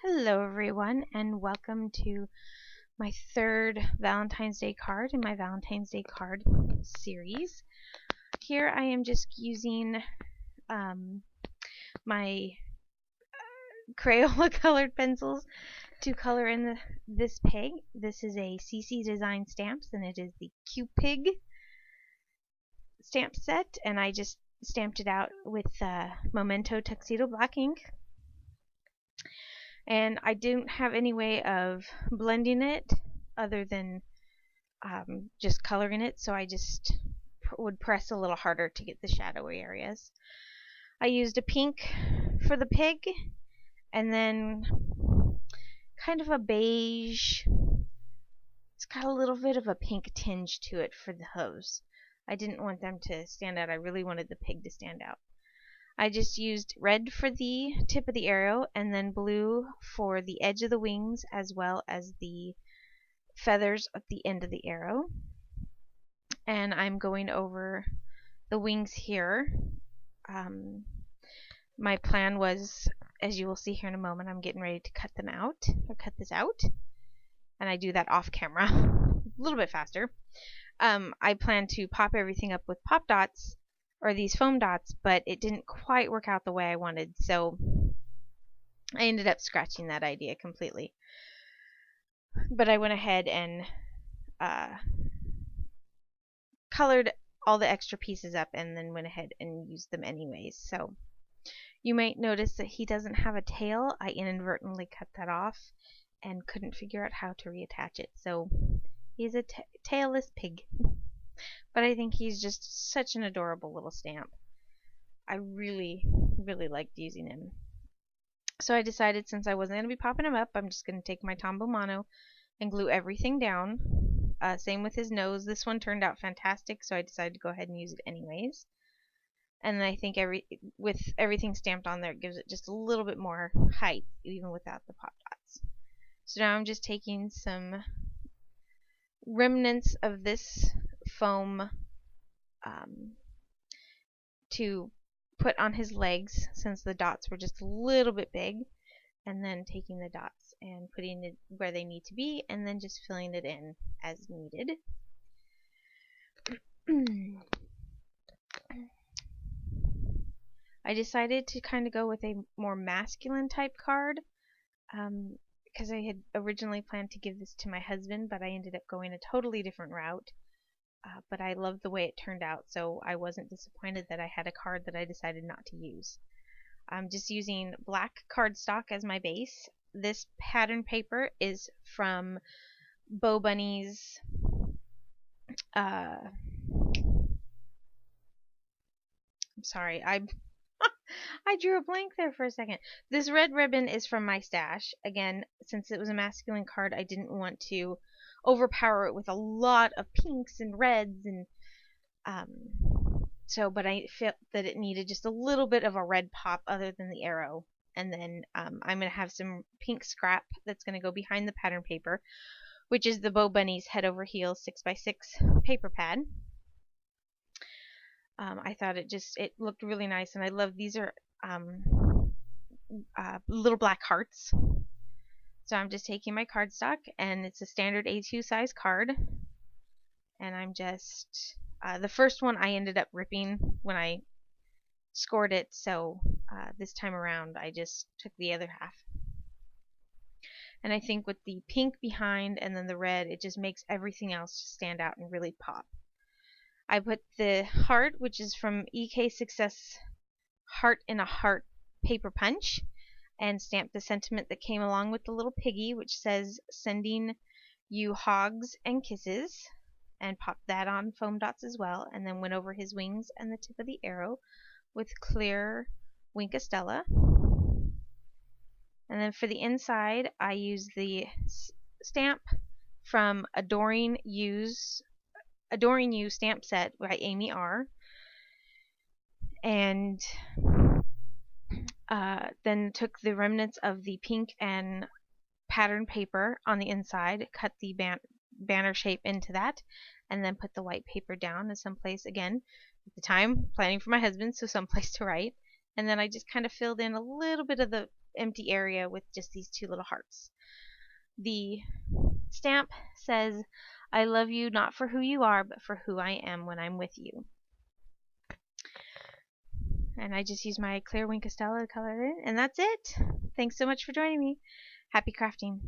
Hello everyone, and welcome to my third Valentine's Day card in my Valentine's Day card series. Here I am just using my Crayola colored pencils to color in this pig. This is a CC Design Stamps, and it is the Q-Pig stamp set, and I just stamped it out with Memento Tuxedo Black ink. And I didn't have any way of blending it other than just coloring it, so I just would press a little harder to get the shadowy areas. I used a pink for the pig, and then kind of a beige. It's got a little bit of a pink tinge to it for the hooves. I didn't want them to stand out. I really wanted the pig to stand out. I just used red for the tip of the arrow and then blue for the edge of the wings as well as the feathers at the end of the arrow. And I'm going over the wings here. My plan was, as you will see here in a moment, I'm getting ready to cut them out, or cut this out. And I do that off camera a little bit faster. I plan to pop everything up with pop dots, or these foam dots, but it didn't quite work out the way I wanted, so I ended up scratching that idea completely. But I went ahead and colored all the extra pieces up and then went ahead and used them anyways. So you might notice that he doesn't have a tail. I inadvertently cut that off and couldn't figure out how to reattach it, so he's a tailless pig. But I think he's just such an adorable little stamp. I really liked using him. So I decided, since I wasn't going to be popping him up, I'm just going to take my Tombow Mono and glue everything down. Same with his nose. This one turned out fantastic, so I decided to go ahead and use it anyways. And I think with everything stamped on there, it gives it just a little bit more height, even without the pop dots. So now I'm just taking some remnants of this foam to put on his legs, since the dots were just a little bit big, and then taking the dots and putting it where they need to be, and then just filling it in as needed. I decided to kind of go with a more masculine type card, because I had originally planned to give this to my husband, but I ended up going a totally different route. But I loved the way it turned out, so I wasn't disappointed that I had a card that I decided not to use. I'm just using black cardstock as my base. This pattern paper is from Bo Bunny's I'm sorry, I drew a blank there for a second. This red ribbon is from my stash. Again, since it was a masculine card, I didn't want to overpower it with a lot of pinks and reds, and but I felt that it needed just a little bit of a red pop other than the arrow. And then I'm going to have some pink scrap that's going to go behind the pattern paper, which is the Bo Bunny's Head Over Heels 6x6 paper pad. I thought it looked really nice, and I love these are little black hearts. So I'm just taking my cardstock, and it's a standard A2 size card, and I'm just the first one I ended up ripping when I scored it, so this time around I just took the other half. And I think with the pink behind and then the red, it just makes everything else stand out and really pop. I put the heart, which is from EK Success Heart in a Heart paper punch, and stamped the sentiment that came along with the little piggy, which says, "Sending you hogs and kisses," and popped that on foam dots as well, and then went over his wings and the tip of the arrow with clear Wink Stella. And then for the inside, I used the stamp from Adoring You stamp set by Amy R. And then took the remnants of the pink and pattern paper on the inside, cut the banner shape into that, and then put the white paper down in someplace, again, at the time planning for my husband, so someplace to write. And then I just kind of filled in a little bit of the empty area with just these two little hearts. The stamp says, "I love you not for who you are, but for who I am when I'm with you." And I just use my clear Wink of Stella to color it in, and that's it. Thanks so much for joining me. Happy crafting.